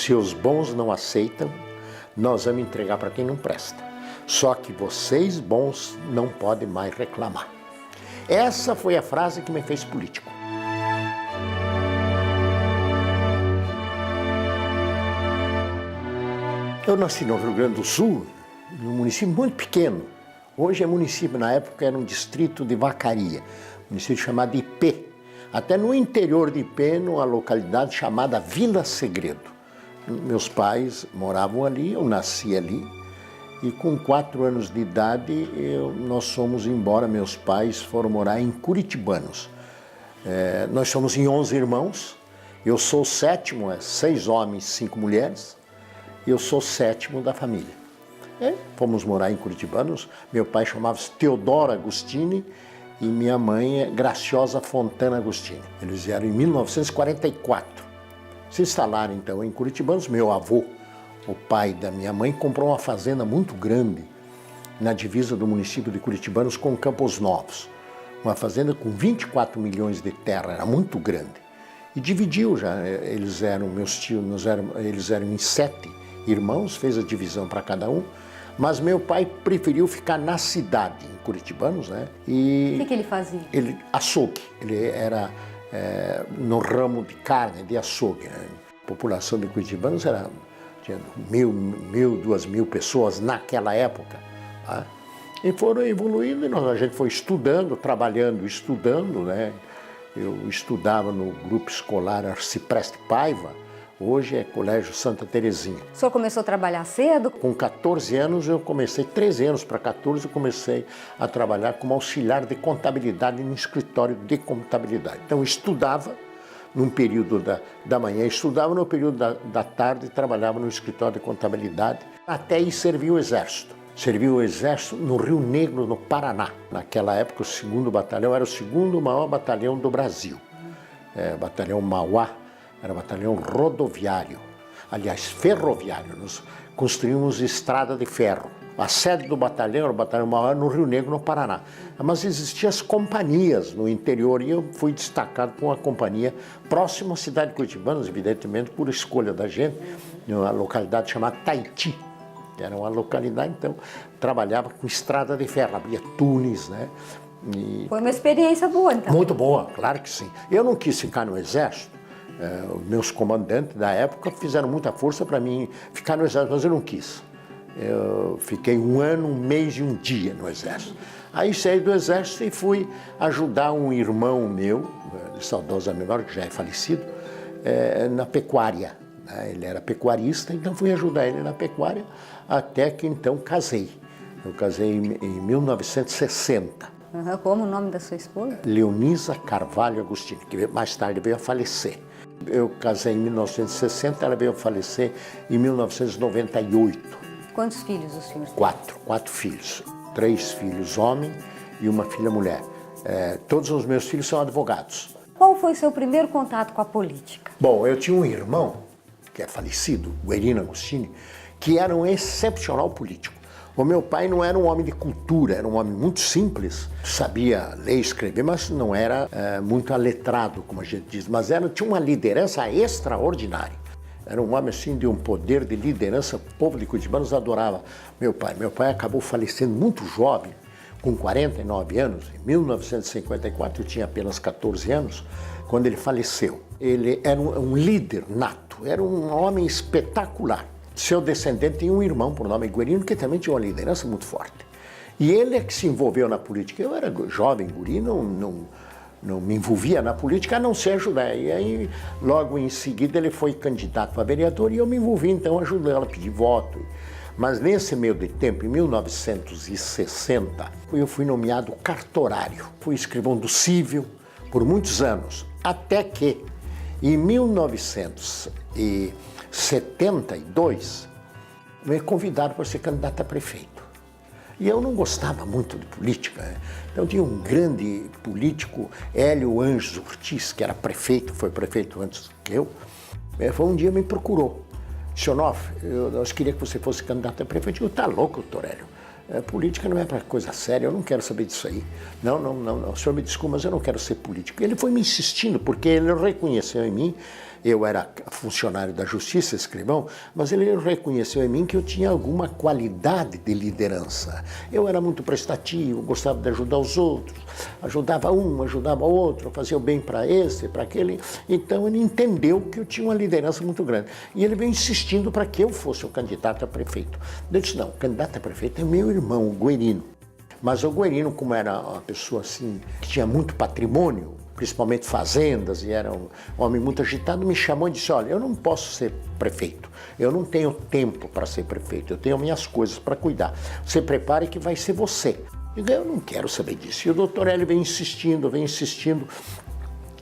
Se os bons não aceitam, nós vamos entregar para quem não presta. Só que vocês bons não podem mais reclamar. Essa foi a frase que me fez político. Eu nasci no Rio Grande do Sul, num município muito pequeno. Hoje é município, na época era um distrito de Vacaria, município chamado Ipê. Até no interior de Ipê, numa localidade chamada Vila Segredo. Meus pais moravam ali, eu nasci ali. E com 4 anos de idade, nós fomos embora, meus pais foram morar em Curitibanos. Nós somos em 11 irmãos, eu sou o 7º, 6 homens, 5 mulheres. Eu sou o 7º da família. Fomos morar em Curitibanos, meu pai chamava-se Teodoro Agostini e minha mãe é Graciosa Fontana Agostini. Eles vieram em 1944. Se instalaram então em Curitibanos. Meu avô, o pai da minha mãe, comprou uma fazenda muito grande na divisa do município de Curitibanos com Campos Novos. Uma fazenda com 24 milhões de terra, era muito grande. E dividiu já, eles eram, meus tios, eles eram em 7 irmãos, fez a divisão para cada um, mas meu pai preferiu ficar na cidade, em Curitibanos, né? E o que ele fazia? Ele, açougue, ele era no ramo de carne, de açougue. Né? A população de Curitibanos tinha 1.000, 2.000 pessoas naquela época. Tá? E foram evoluindo, e a gente foi estudando, trabalhando, estudando, né? Eu estudava no grupo escolar Arcipreste Paiva, hoje é Colégio Santa Terezinha. O senhor começou a trabalhar cedo? Com 14 anos eu comecei, 13 anos para 14, eu comecei a trabalhar como auxiliar de contabilidade no escritório de contabilidade. Então eu estudava num período da manhã, estudava no período da tarde e trabalhava no escritório de contabilidade, até ir servir o Exército. Servi o Exército no Rio Negro, no Paraná. Naquela época, o 2º Batalhão era o 2º maior batalhão do Brasil. O batalhão Mauá era um batalhão rodoviário, aliás, ferroviário. Nós construímos estrada de ferro. A sede do batalhão era o batalhão Mauá no Rio Negro, no Paraná. Mas existiam as companhias no interior e eu fui destacado por uma companhia próxima à cidade de Curitibanos, evidentemente por escolha da gente, numa localidade chamada Taiti. Era uma localidade, então, trabalhava com estrada de ferro, abria túneis, né? E foi uma experiência boa, então? Muito boa, claro que sim. Eu não quis ficar no Exército, os meus comandantes da época fizeram muita força para mim ficar no Exército, mas eu não quis. Eu fiquei 1 ano, 1 mês e 1 dia no Exército. Aí saí do Exército e fui ajudar um irmão meu, de saudosa memória, que já é falecido, na pecuária. Ele era pecuarista, então fui ajudar ele na pecuária, até que então casei. Eu casei em 1960. Como o nome da sua esposa? Leonisa Carvalho Agostini, que mais tarde veio a falecer. Eu casei em 1960, ela veio a falecer em 1998. Quantos filhos os senhores têm? 4 filhos. 3 filhos homem e 1 filha mulher. Todos os meus filhos são advogados. Qual foi o seu primeiro contato com a política? Bom, eu tinha um irmão, que é falecido, o Guerino Agostini, que era um excepcional político. O meu pai não era um homem de cultura, era um homem muito simples, sabia ler e escrever, mas não era muito aletrado, como a gente diz, mas tinha uma liderança extraordinária. Era um homem assim de um poder de liderança, o povo de Curitibanos adorava meu pai. Meu pai acabou falecendo muito jovem, com 49 anos, em 1954, eu tinha apenas 14 anos, quando ele faleceu. Ele era um líder nato, era um homem espetacular. Seu descendente tinha um irmão por nome Guerino, que também tinha uma liderança muito forte. E ele é que se envolveu na política. Eu era jovem, guri, não me envolvia na política, a não ser ajudar. E aí, logo em seguida, ele foi candidato a vereador e eu me envolvi, então, ajudando a pedir voto. Mas nesse meio de tempo, em 1960, eu fui nomeado cartorário. Fui escrivão do Cível por muitos anos, até que, em 1972, me convidaram para ser candidato a prefeito. E eu não gostava muito de política, né? Então tinha um grande político, Hélio Anjos Ortiz, que era prefeito, foi prefeito antes que eu, foi um dia me procurou. Disse, Onofre, eu queria que você fosse candidato a prefeito. Eu digo, tá louco, doutor Hélio? Política não é para coisa séria, eu não quero saber disso aí. Não, o senhor me desculpa, mas eu não quero ser político. Ele foi me insistindo, porque ele reconheceu em mim Eu era funcionário da justiça, escrivão, mas ele reconheceu em mim que eu tinha alguma qualidade de liderança. Eu era muito prestativo, gostava de ajudar os outros, ajudava um, ajudava outro, fazia o bem para esse, para aquele. Então ele entendeu que eu tinha uma liderança muito grande. E ele veio insistindo para que eu fosse o candidato a prefeito. Eu disse, não, o candidato a prefeito é meu irmão, o Guerino. Mas o Guerino, como era uma pessoa assim, que tinha muito patrimônio, principalmente fazendas, e era um homem muito agitado, me chamou e disse, olha, eu não posso ser prefeito, eu não tenho tempo para ser prefeito, eu tenho minhas coisas para cuidar. Você prepare que vai ser você. Eu não quero saber disso. E o doutor Hélio vem insistindo,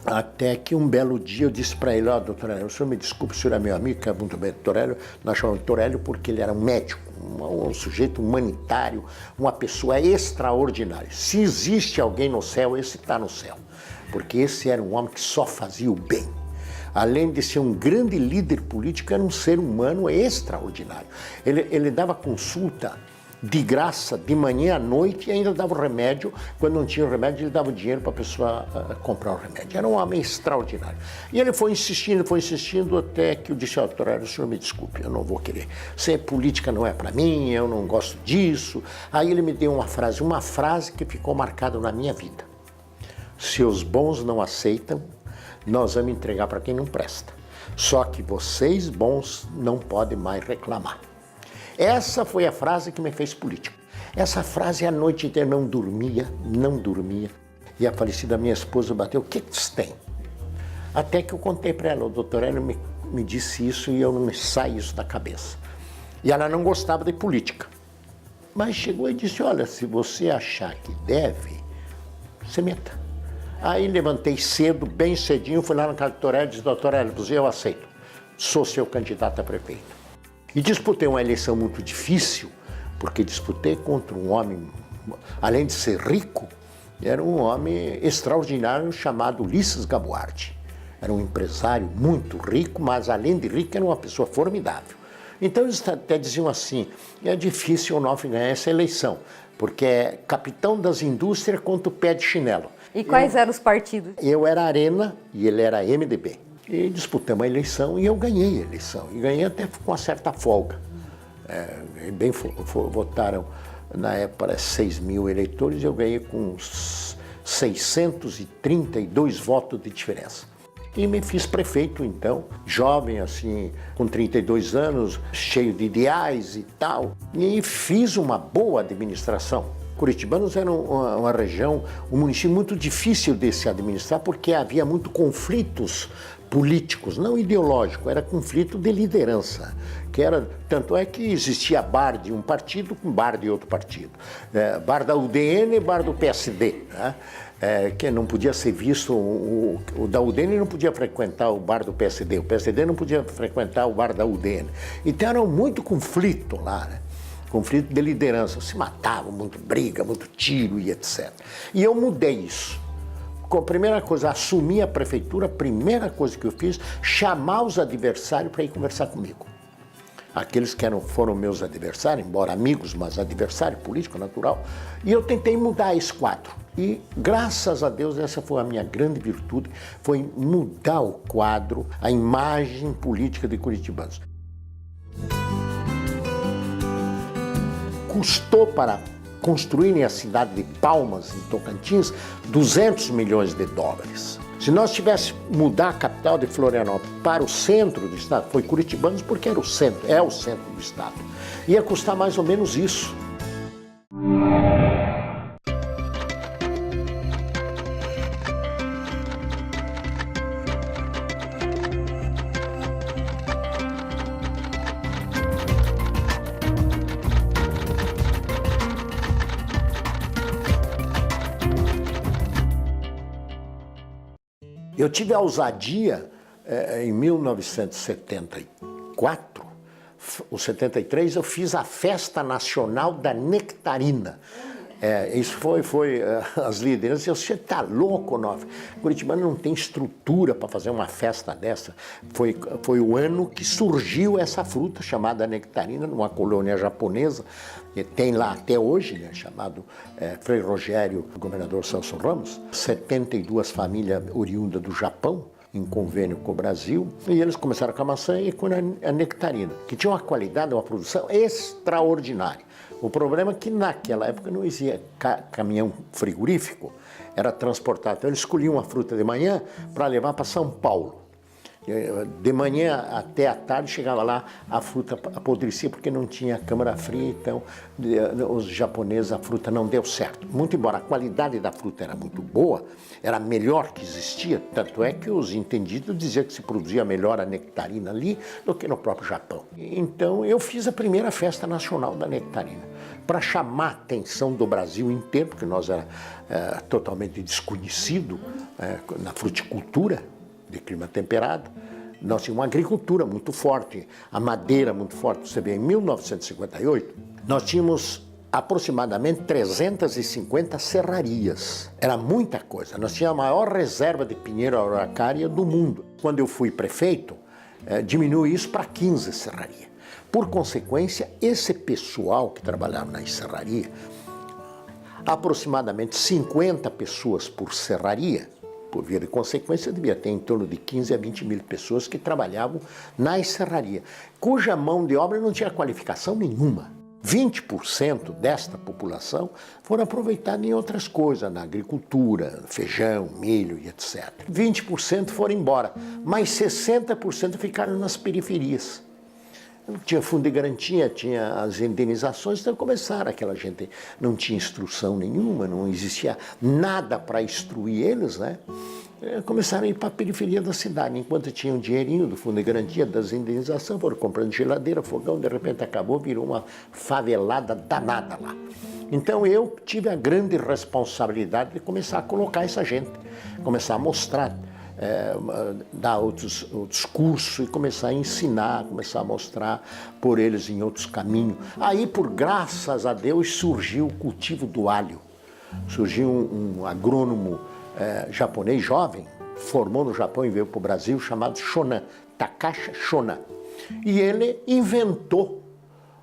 até que um belo dia eu disse para ele, ó, doutor Hélio, o senhor me desculpe, o senhor é meu amigo, que é muito bem, doutor Hélio, nós chamamos doutor Hélio porque ele era um médico, um sujeito humanitário, uma pessoa extraordinária. Se existe alguém no céu, esse está no céu, porque esse era um homem que só fazia o bem. Além de ser um grande líder político, era um ser humano extraordinário. Ele dava consulta de graça, de manhã à noite, e ainda dava o remédio. Quando não tinha o remédio, ele dava o dinheiro para a pessoa comprar o remédio. Era um homem extraordinário. E ele foi insistindo, até que eu disse, ó, doutor Hélio, o senhor me desculpe, eu não vou querer. Ser política não é para mim, eu não gosto disso. Aí ele me deu uma frase que ficou marcada na minha vida. Se os bons não aceitam, nós vamos entregar para quem não presta. Só que vocês bons não podem mais reclamar. Essa foi a frase que me fez político. Essa frase a noite inteira não dormia. E a falecida minha esposa bateu, o que você tem? Até que eu contei para ela, o doutor Hélio me disse isso e eu não me saio isso da cabeça. E ela não gostava de política. Mas chegou e disse, olha, se você achar que deve, você meta. Aí levantei cedo, bem cedinho, fui lá na casa do doutor Hélio e disse, doutor Hélio, eu aceito, sou seu candidato a prefeito. E disputei uma eleição muito difícil, porque disputei contra um homem, além de ser rico, era um homem extraordinário chamado Ulisses Gabuardi. Era um empresário muito rico, mas além de rico era uma pessoa formidável. Então eles até diziam assim, é difícil o Onofre ganhar essa eleição, porque é capitão das indústrias contra o pé de chinelo. E quais eram os partidos? Eu era Arena e ele era MDB. E disputamos a eleição e eu ganhei a eleição. E ganhei até com uma certa folga. Votaram, na época, 6 mil eleitores e eu ganhei com 632 votos de diferença. E me fiz prefeito, então, jovem, assim, com 32 anos, cheio de ideais e tal. E fiz uma boa administração. Curitibanos era uma região, um município muito difícil de se administrar, porque havia muito conflitos políticos, não ideológicos, era conflito de liderança. Tanto é que existia bar de um partido com bar de outro partido. Bar da UDN e bar do PSD. Né? Que não podia ser visto, o da UDN não podia frequentar o bar do PSD, o PSD não podia frequentar o bar da UDN. Então era muito conflito lá, né? Conflito de liderança, se matavam, muito briga, muito tiro e etc. E eu mudei isso. A primeira coisa, assumi a prefeitura, a primeira coisa que eu fiz, chamar os adversários para ir conversar comigo. Aqueles que foram meus adversários, embora amigos, mas adversário político, natural. E eu tentei mudar esse quadro. E, graças a Deus, essa foi a minha grande virtude, foi mudar o quadro, a imagem política de curitibanos. Custou para construírem a cidade de Palmas, em Tocantins, 200 milhões de dólares. Se nós tivéssemos mudar a capital de Florianópolis para o centro do estado, foi Curitibanos porque era o centro, é o centro do estado, ia custar mais ou menos isso. Eu tive a ousadia, em 1974, ou 73, eu fiz a Festa Nacional da Nectarina. Isso foi as lideranças, você está louco, Onofre? Curitibano não tem estrutura para fazer uma festa dessa. Foi o ano que surgiu essa fruta chamada nectarina, numa colônia japonesa, que tem lá até hoje, né, chamado Frei Rogério, governador Celso Ramos. 72 famílias oriundas do Japão em convênio com o Brasil, e eles começaram com a maçã e com a nectarina, que tinha uma qualidade, uma produção extraordinária. O problema é que naquela época não existia caminhão frigorífico, era transportado. Então eles escolhiam a fruta de manhã para levar para São Paulo. De manhã até a tarde chegava lá, a fruta apodrecia porque não tinha câmara fria, então os japoneses, a fruta não deu certo. Muito embora a qualidade da fruta era muito boa, era a melhor que existia, tanto é que os entendidos diziam que se produzia melhor a nectarina ali do que no próprio Japão. Então eu fiz a primeira festa nacional da nectarina, para chamar a atenção do Brasil inteiro, porque nós era totalmente desconhecido na fruticultura de clima temperado. Nós tínhamos uma agricultura muito forte, a madeira muito forte. Você vê, em 1958, nós tínhamos aproximadamente 350 serrarias. Era muita coisa. Nós tínhamos a maior reserva de pinheiro araucária do mundo. Quando eu fui prefeito, diminui isso para 15 serrarias. Por consequência, esse pessoal que trabalhava na serraria, aproximadamente 50 pessoas por serraria, por via de consequência, devia ter em torno de 15 a 20 mil pessoas que trabalhavam na serraria, cuja mão de obra não tinha qualificação nenhuma. 20% desta população foram aproveitados em outras coisas, na agricultura, feijão, milho e etc. 20% foram embora, mas 60% ficaram nas periferias. Tinha fundo de garantia, tinha as indenizações, então começaram, aquela gente não tinha instrução nenhuma, não existia nada para instruir eles, né? Começaram a ir para a periferia da cidade, enquanto tinham dinheirinho do fundo de garantia, das indenizações, foram comprando geladeira, fogão, de repente acabou, virou uma favelada danada lá. Então eu tive a grande responsabilidade de começar a colocar essa gente, começar a mostrar, dar outros cursos e começar a ensinar, começar a mostrar por eles em outros caminhos. Aí, por graças a Deus, surgiu o cultivo do alho. Surgiu um agrônomo japonês jovem, formou no Japão e veio para o Brasil, chamado Shonan, Takashi Shonan. E ele inventou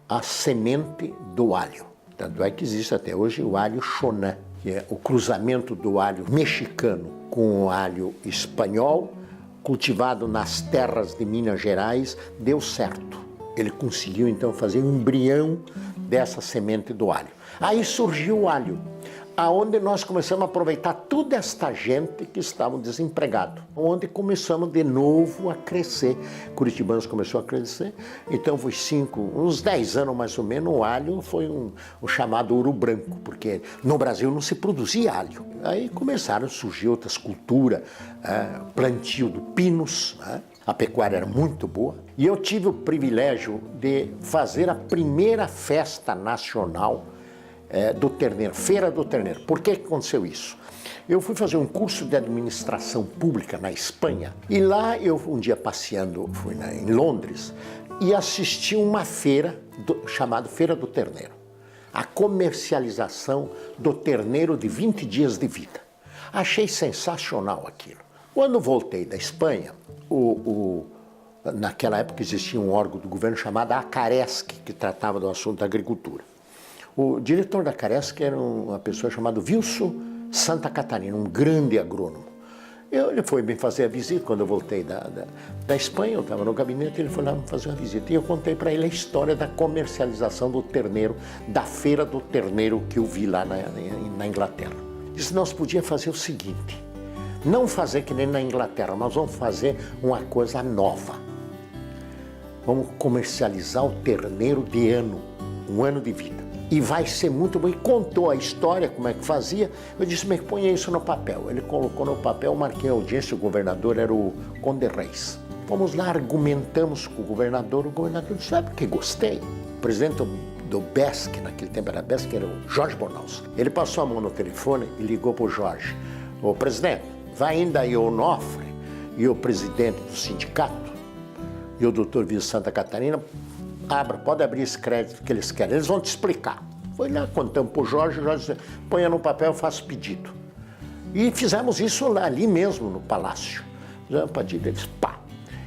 a semente do alho. Tanto é que existe até hoje o alho Shonan, que é o cruzamento do alho mexicano com o alho espanhol, cultivado nas terras de Minas Gerais, deu certo. Ele conseguiu então fazer um embrião dessa semente do alho. Aí surgiu o alho, aonde nós começamos a aproveitar toda esta gente que estava desempregado, onde começamos de novo a crescer. Curitibanos começou a crescer, então foi uns 10 anos mais ou menos, o alho foi o chamado ouro branco, porque no Brasil não se produzia alho. Aí começaram a surgir outras culturas, plantio de pinos, a pecuária era muito boa. E eu tive o privilégio de fazer a primeira festa nacional do terneiro, Feira do Terneiro. Por que aconteceu isso? Eu fui fazer um curso de administração pública na Espanha e lá eu, um dia passeando, fui em Londres e assisti uma feira chamada Feira do Terneiro. A comercialização do terneiro de 20 dias de vida. Achei sensacional aquilo. Quando voltei da Espanha, naquela época existia um órgão do governo chamado Acaresc, que tratava do assunto da agricultura. O diretor da Acaresc era uma pessoa chamada Wilson Santa Catarina, um grande agrônomo. Ele foi me fazer a visita quando eu voltei da Espanha, eu estava no gabinete, ele foi lá me fazer uma visita. E eu contei para ele a história da comercialização do terneiro, da Feira do Terneiro que eu vi lá na Inglaterra. Disse, nós podíamos fazer o seguinte, não fazer que nem na Inglaterra, nós vamos fazer uma coisa nova. Vamos comercializar o terneiro de ano, um ano de vida. E vai ser muito bom. E contou a história, como é que fazia. Eu disse, mas ponha isso no papel. Ele colocou no papel, marquei a audiência, o governador era o Conde Reis. Fomos lá, argumentamos com o governador disse, sabe que gostei. O presidente do BESC, naquele tempo era BESC, era o Jorge Bornaus. Ele passou a mão no telefone e ligou para o Jorge. Ô presidente, vai ainda aí o Onofre e o presidente do sindicato e o doutor Wilson Santa Catarina, pode abrir esse crédito que eles querem, eles vão te explicar. Foi lá, contamos para o Jorge disse, ponha no papel, faça pedido. E fizemos isso ali mesmo, no palácio. Fizemos pedido deles, pá.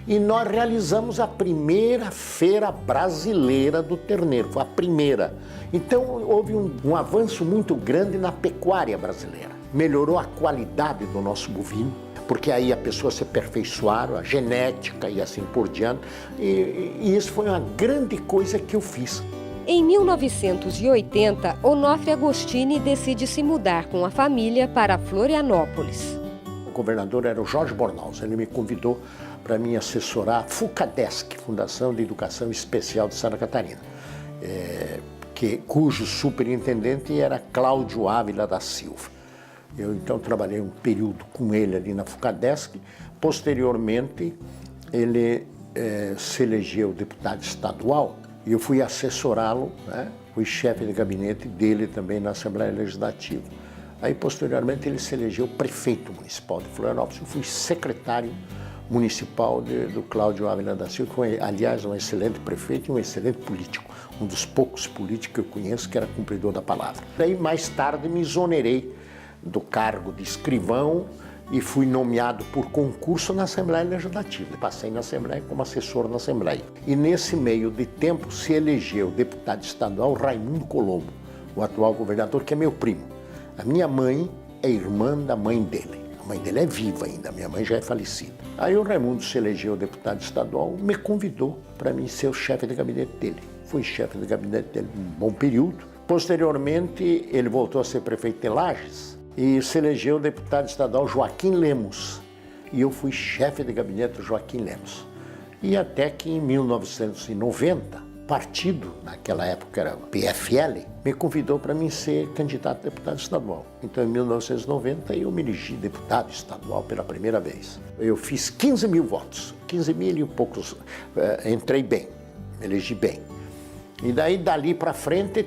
E nós realizamos a primeira feira brasileira do terneiro, foi a primeira. Então houve um avanço muito grande na pecuária brasileira. Melhorou a qualidade do nosso bovino, porque aí a pessoa se aperfeiçoaram, a genética e assim por diante. E isso foi uma grande coisa que eu fiz. Em 1980, Onofre Agostini decide se mudar com a família para Florianópolis. O governador era o Jorge Bornaus, ele me convidou para me assessorar a FUCADESC, Fundação de Educação Especial de Santa Catarina, cujo superintendente era Cláudio Ávila da Silva. Eu então trabalhei um período com ele ali na FUCADESC. Posteriormente, ele se elegeu deputado estadual e eu fui assessorá-lo, né? Fui chefe de gabinete dele também na Assembleia Legislativa. Aí, posteriormente, ele se elegeu prefeito municipal de Florianópolis. Eu fui secretário municipal do Cláudio Ávila da Silva, que foi, aliás, um excelente prefeito e um excelente político. Um dos poucos políticos que eu conheço que era cumpridor da palavra. Daí, mais tarde, me exonerei do cargo de escrivão e fui nomeado por concurso na Assembleia Legislativa. Passei na Assembleia como assessor na Assembleia. E nesse meio de tempo se elegeu deputado estadual Raimundo Colombo, o atual governador, que é meu primo. A minha mãe é irmã da mãe dele. A mãe dele é viva ainda, a minha mãe já é falecida. Aí o Raimundo se elegeu deputado estadual, me convidou para mim ser o chefe de gabinete dele. Fui chefe de gabinete dele um bom período. Posteriormente, ele voltou a ser prefeito de Lages e se elegeu deputado estadual Joaquim Lemos. E eu fui chefe de gabinete do Joaquim Lemos. E até que em 1990, partido, naquela época era o PFL, me convidou para mim ser candidato a deputado estadual. Então, em 1990, eu me elegi deputado estadual pela primeira vez. Eu fiz 15 mil votos, 15 mil e poucos, entrei bem, me elegi bem. E daí, dali para frente,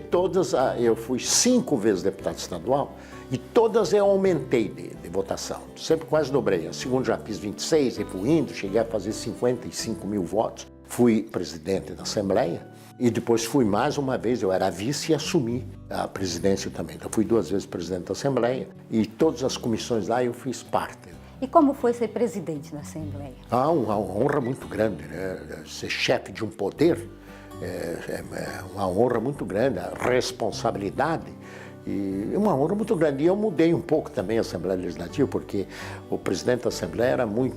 eu fui 5 vezes deputado estadual e todas eu aumentei de votação. Sempre quase dobrei. A segunda já fiz 26, e fui indo, cheguei a fazer 55 mil votos. Fui presidente da Assembleia e depois fui mais uma vez, eu era vice e assumi a presidência também. Então, fui 2 vezes presidente da Assembleia e todas as comissões lá eu fiz parte. E como foi ser presidente na Assembleia? Uma honra muito grande, né? Ser chefe de um poder. É uma honra muito grande, a responsabilidade e uma honra muito grande. E eu mudei um pouco também a Assembleia Legislativa, porque o presidente da Assembleia era um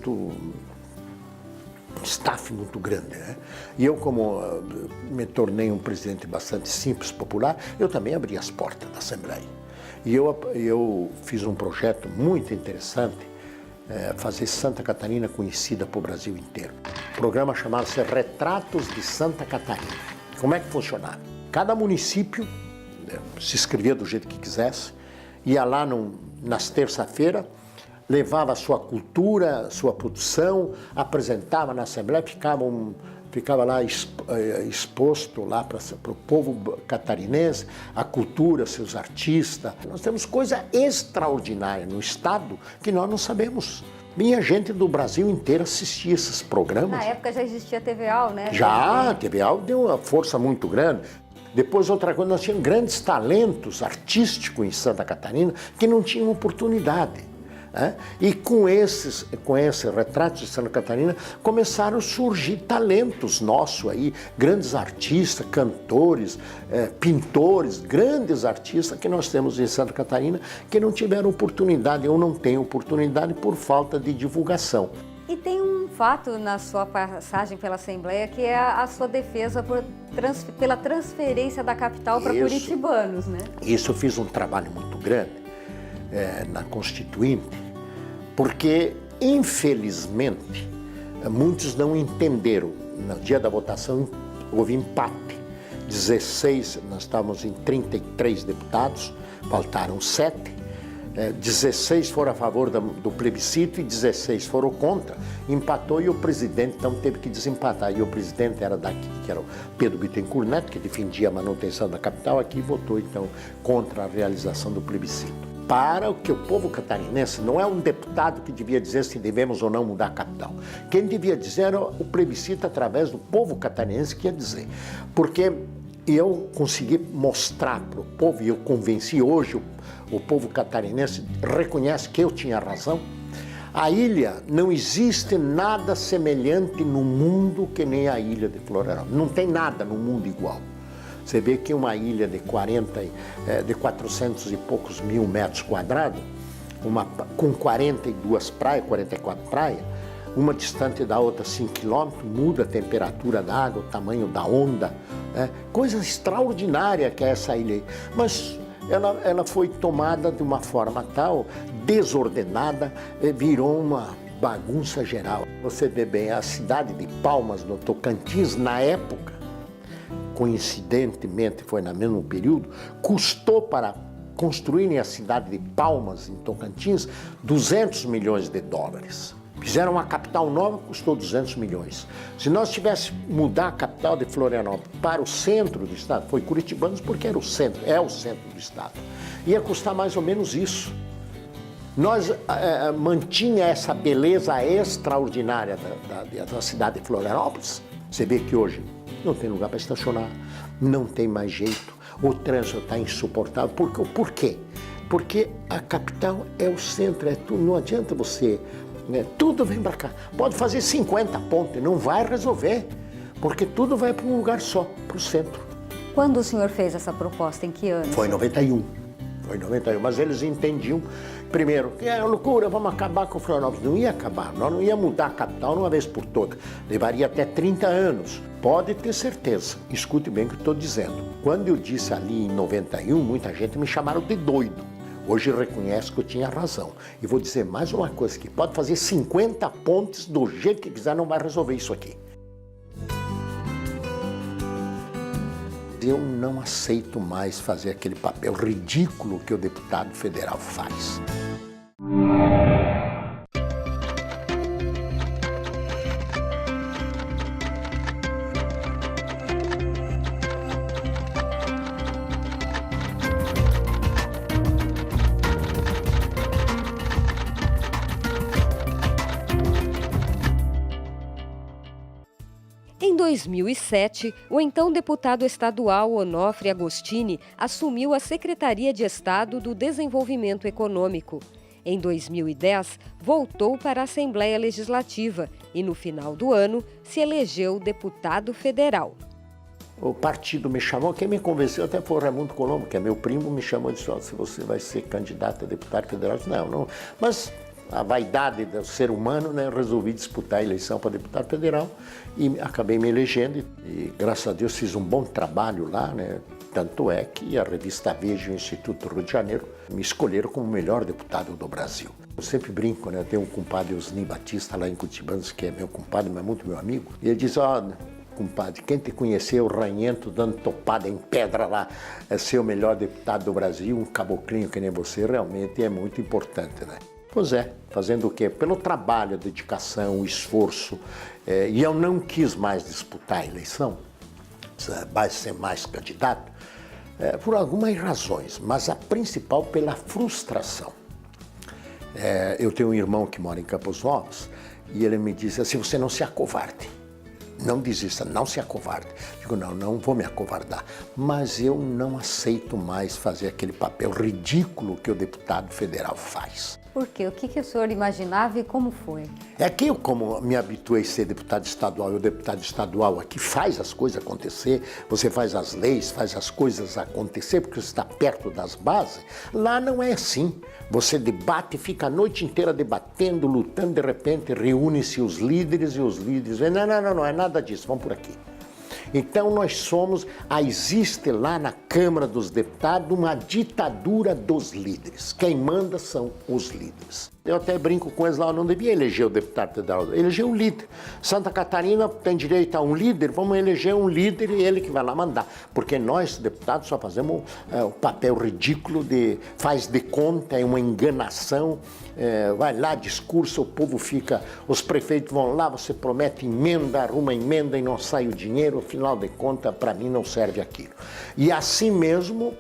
staff muito grande, né? E eu, como me tornei um presidente bastante simples, popular, eu também abri as portas da Assembleia. E eu fiz um projeto muito interessante, fazer Santa Catarina conhecida para o Brasil inteiro. O programa chamava-se Retratos de Santa Catarina. Como é que funcionava? Cada município se inscrevia do jeito que quisesse, ia lá nas terça-feiras, levava a sua cultura, sua produção, apresentava na Assembleia, ficava lá exposto lá para o povo catarinense, a cultura, seus artistas. Nós temos coisa extraordinária no estado que nós não sabemos. Minha gente do Brasil inteiro assistia esses programas. Na época já existia TVAL, né? Já, a TVAL deu uma força muito grande. Depois, outra coisa, nós tínhamos grandes talentos artísticos em Santa Catarina que não tinham oportunidade. E com esse retrato de Santa Catarina começaram a surgir talentos nossos aí, grandes artistas, cantores, pintores, grandes artistas que nós temos em Santa Catarina que não tiveram oportunidade ou não têm oportunidade por falta de divulgação. E tem um fato na sua passagem pela Assembleia que é a sua defesa pela transferência da capital para curitibanos, né? Isso eu fiz um trabalho muito grande na Constituinte, porque, infelizmente, muitos não entenderam. No dia da votação houve empate. 16, nós estávamos em 33 deputados, faltaram 7. 16 foram a favor do plebiscito e 16 foram contra. Empatou e o presidente então teve que desempatar. E o presidente era daqui, que era o Pedro Bittencourt Neto, que defendia a manutenção da capital, aqui votou então contra a realização do plebiscito. Para o que o povo catarinense não é um deputado que devia dizer se devemos ou não mudar a capital. Quem devia dizer era o plebiscito através do povo catarinense que ia dizer. Porque eu consegui mostrar para o povo, e eu convenci hoje, o povo catarinense reconhece que eu tinha razão. A ilha, não existe nada semelhante no mundo que nem a ilha de Florianópolis. Não tem nada no mundo igual. Você vê que uma ilha de 400 e poucos mil metros quadrados, com 42 praias, 44 praias, uma distante da outra 5 quilômetros, muda a temperatura da água, o tamanho da onda, né? Coisa extraordinária que é essa ilha aí. Mas ela foi tomada de uma forma tal, desordenada, virou uma bagunça geral. Você vê bem, a cidade de Palmas, no Tocantins, na época, coincidentemente foi no mesmo período, custou para construírem a cidade de Palmas, em Tocantins, 200 milhões de dólares. Fizeram uma capital nova, custou 200 milhões. Se nós tivéssemos mudar a capital de Florianópolis para o centro do estado, foi Curitibanos porque era o centro, é o centro do estado, ia custar mais ou menos isso. Nós mantinha essa beleza extraordinária da cidade de Florianópolis. Você vê que hoje não tem lugar para estacionar, não tem mais jeito, o trânsito está insuportável. Por quê? Porque a capital é o centro, não adianta você... tudo vem para cá. Pode fazer 50 pontes, não vai resolver, porque tudo vai para um lugar só, para o centro. Quando o senhor fez essa proposta, em que ano? Foi em 91. Foi em 91, mas eles entendiam, primeiro, que é loucura, vamos acabar com o Florianópolis. Não ia acabar, nós não ia mudar a capital de uma vez por todas. Levaria até 30 anos. Pode ter certeza, escute bem o que eu estou dizendo. Quando eu disse ali em 91, muita gente me chamaram de doido. Hoje reconhece que eu tinha razão. E vou dizer mais uma coisa aqui, pode fazer 50 pontes do jeito que quiser, não vai resolver isso aqui. Eu não aceito mais fazer aquele papel ridículo que o deputado federal faz. Em 2007, o então deputado estadual Onofre Agostini assumiu a Secretaria de Estado do Desenvolvimento Econômico. Em 2010, voltou para a Assembleia Legislativa e, no final do ano, se elegeu deputado federal. O partido me chamou, quem me convenceu até foi o Raimundo Colombo, que é meu primo, me chamou e disse, se você vai ser candidato a deputado federal. Eu disse, não. Mas a vaidade do ser humano, né, eu resolvi disputar a eleição para deputado federal e acabei me elegendo e graças a Deus fiz um bom trabalho lá, né? Tanto é que a revista Veja e o Instituto Rio de Janeiro me escolheram como o melhor deputado do Brasil. Eu sempre brinco, né? Eu tenho um compadre, Osni Batista, lá em Curitibanos, que é meu compadre, mas muito meu amigo, e ele diz, compadre, quem te conheceu, o ranhento, dando topada em pedra lá, é ser o melhor deputado do Brasil, um caboclinho que nem você, realmente é muito importante, né? Pois é, fazendo o quê? Pelo trabalho, a dedicação, o esforço, e eu não quis mais disputar a eleição, vai ser mais candidato, por algumas razões, mas a principal pela frustração. Eu tenho um irmão que mora em Campos Novos e ele me disse assim, você não se acovarde. Não desista, não se acovarde. Digo, não vou me acovardar. Mas eu não aceito mais fazer aquele papel ridículo que o deputado federal faz. Por quê? O que o senhor imaginava e como foi? É que eu, como me habituei a ser deputado estadual, o deputado estadual aqui faz as coisas acontecer, você faz as leis, faz as coisas acontecer, porque você está perto das bases. Lá não é assim. Você debate, fica a noite inteira debatendo, lutando, de repente reúne-se os líderes e os líderes dizem, não é nada disso, vamos por aqui. Então existe lá na Câmara dos Deputados uma ditadura dos líderes. Quem manda são os líderes. Eu até brinco com eles lá, eu não devia eleger o deputado federal, eleger o líder. Santa Catarina tem direito a um líder, vamos eleger um líder e ele que vai lá mandar. Porque nós, deputados, só fazemos o papel ridículo de faz de conta, é uma enganação, vai lá, discurso, o povo fica, os prefeitos vão lá, você promete emenda, arruma emenda e não sai o dinheiro, afinal de contas, para mim não serve aquilo. E assim mesmo,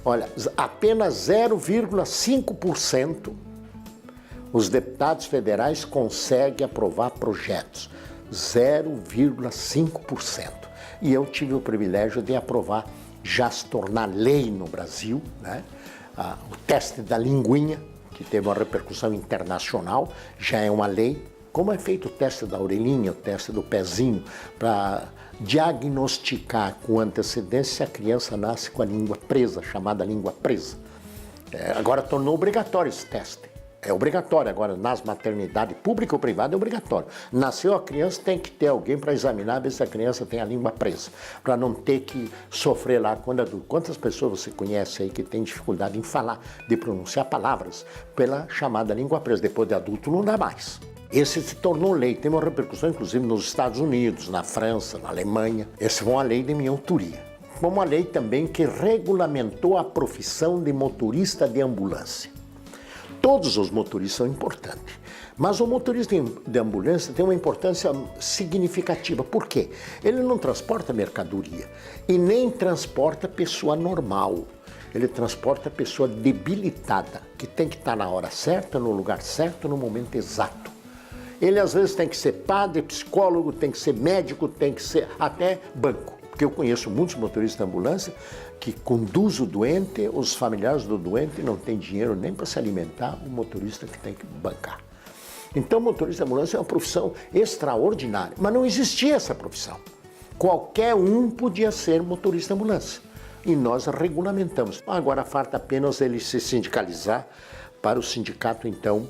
olha, apenas 0,5% os deputados federais conseguem aprovar projetos, 0,5%. E eu tive o privilégio de aprovar, já se tornar lei no Brasil, né? O teste da linguinha, que teve uma repercussão internacional, já é uma lei. Como é feito o teste da orelhinha, o teste do pezinho, para diagnosticar com antecedência se a criança nasce com a língua presa, chamada língua presa. Agora tornou obrigatório esse teste. É obrigatório agora, nas maternidades pública ou privada é obrigatório. Nasceu a criança, tem que ter alguém para examinar, ver se a criança tem a língua presa, para não ter que sofrer lá quando adulto. Quantas pessoas você conhece aí que tem dificuldade em falar, de pronunciar palavras pela chamada língua presa? Depois de adulto não dá mais. Esse se tornou lei, tem uma repercussão inclusive nos Estados Unidos, na França, na Alemanha. Essa foi uma lei de minha autoria. Foi uma lei também que regulamentou a profissão de motorista de ambulância. Todos os motoristas são importantes, mas o motorista de ambulância tem uma importância significativa. Por quê? Ele não transporta mercadoria e nem transporta pessoa normal. Ele transporta pessoa debilitada, que tem que estar na hora certa, no lugar certo, no momento exato. Ele às vezes tem que ser padre, psicólogo, tem que ser médico, tem que ser até banco. Porque eu conheço muitos motoristas de ambulância que conduzem o doente, os familiares do doente não têm dinheiro nem para se alimentar, o motorista que tem que bancar. Então, o motorista de ambulância é uma profissão extraordinária, mas não existia essa profissão. Qualquer um podia ser motorista de ambulância e nós regulamentamos. Agora falta apenas ele se sindicalizar para o sindicato, então,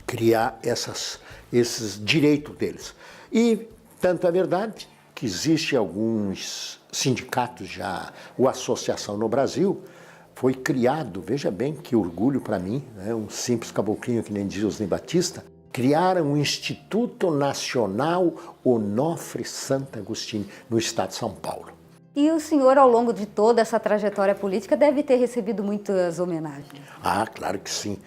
criar esses direitos deles. E tanto é verdade que existe alguns sindicatos já, a associação no Brasil foi criado, veja bem que orgulho para mim, né? Um simples caboclinho que nem diz Osni Batista, criaram o Instituto Nacional Onofre Santo Agostinho no estado de São Paulo. E o senhor, ao longo de toda essa trajetória política, deve ter recebido muitas homenagens. Ah, claro que sim.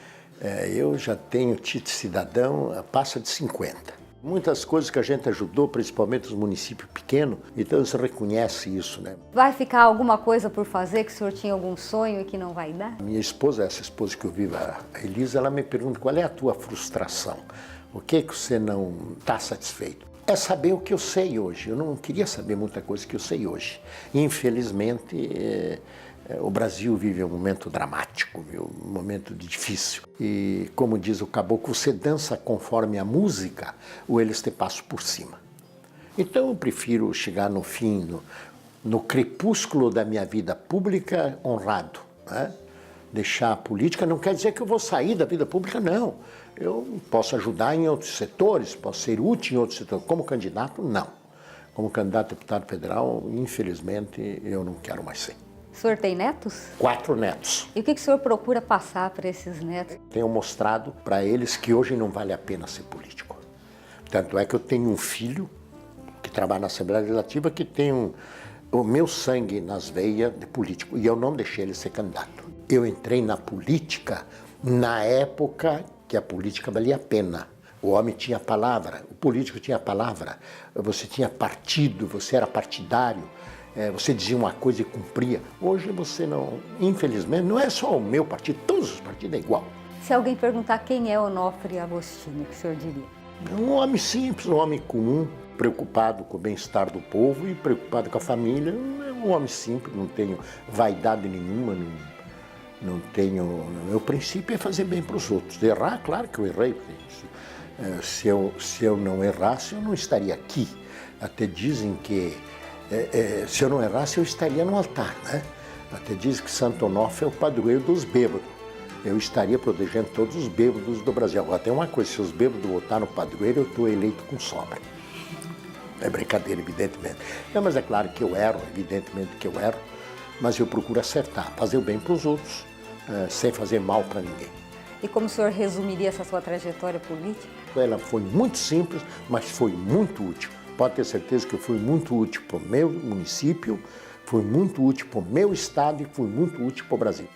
Eu já tenho título de cidadão, passa de 50. Muitas coisas que a gente ajudou, principalmente os municípios pequenos, então se reconhece isso, né? Vai ficar alguma coisa por fazer que o senhor tinha algum sonho e que não vai dar? Minha esposa, essa esposa que eu vivo, a Elisa, ela me pergunta qual é a tua frustração? O que você não está satisfeito? É saber o que eu sei hoje. Eu não queria saber muita coisa que eu sei hoje. Infelizmente, o Brasil vive um momento dramático, um momento difícil. E, como diz o caboclo, você dança conforme a música ou eles te passam por cima. Então, eu prefiro chegar no fim, no crepúsculo da minha vida pública honrado, né? Deixar a política não quer dizer que eu vou sair da vida pública, não. Eu posso ajudar em outros setores, posso ser útil em outros setores. Como candidato, não. Como candidato a deputado federal, infelizmente, eu não quero mais ser. O senhor tem netos? 4 netos. E o que o senhor procura passar para esses netos? Tenho mostrado para eles que hoje não vale a pena ser político. Tanto é que eu tenho um filho que trabalha na Assembleia Legislativa que tem o meu sangue nas veias de político e eu não deixei ele ser candidato. Eu entrei na política na época que a política valia a pena. O homem tinha palavra, o político tinha palavra, você tinha partido, você era partidário. Você dizia uma coisa e cumpria. Hoje você não, infelizmente, não é só o meu partido, todos os partidos é igual. Se alguém perguntar quem é Onofre Agostinho, o que o senhor diria? É um homem simples, um homem comum, preocupado com o bem-estar do povo e preocupado com a família. É um homem simples, não tenho vaidade nenhuma, não tenho... Meu princípio é fazer bem para os outros. Errar, claro que eu errei. Se eu não errasse, eu não estaria aqui. Até dizem que se eu não errasse, eu estaria no altar, né? Até diz que Santo Onofre é o padroeiro dos bêbados. Eu estaria protegendo todos os bêbados do Brasil. Agora tem uma coisa, se os bêbados votarem no padroeiro, eu estou eleito com sobra. É brincadeira, evidentemente. Não, mas é claro que eu erro, evidentemente que eu erro, mas eu procuro acertar, fazer o bem para os outros, sem fazer mal para ninguém. E como o senhor resumiria essa sua trajetória política? Ela foi muito simples, mas foi muito útil. Pode ter certeza que eu fui muito útil para o meu município, fui muito útil para o meu estado e fui muito útil para o Brasil.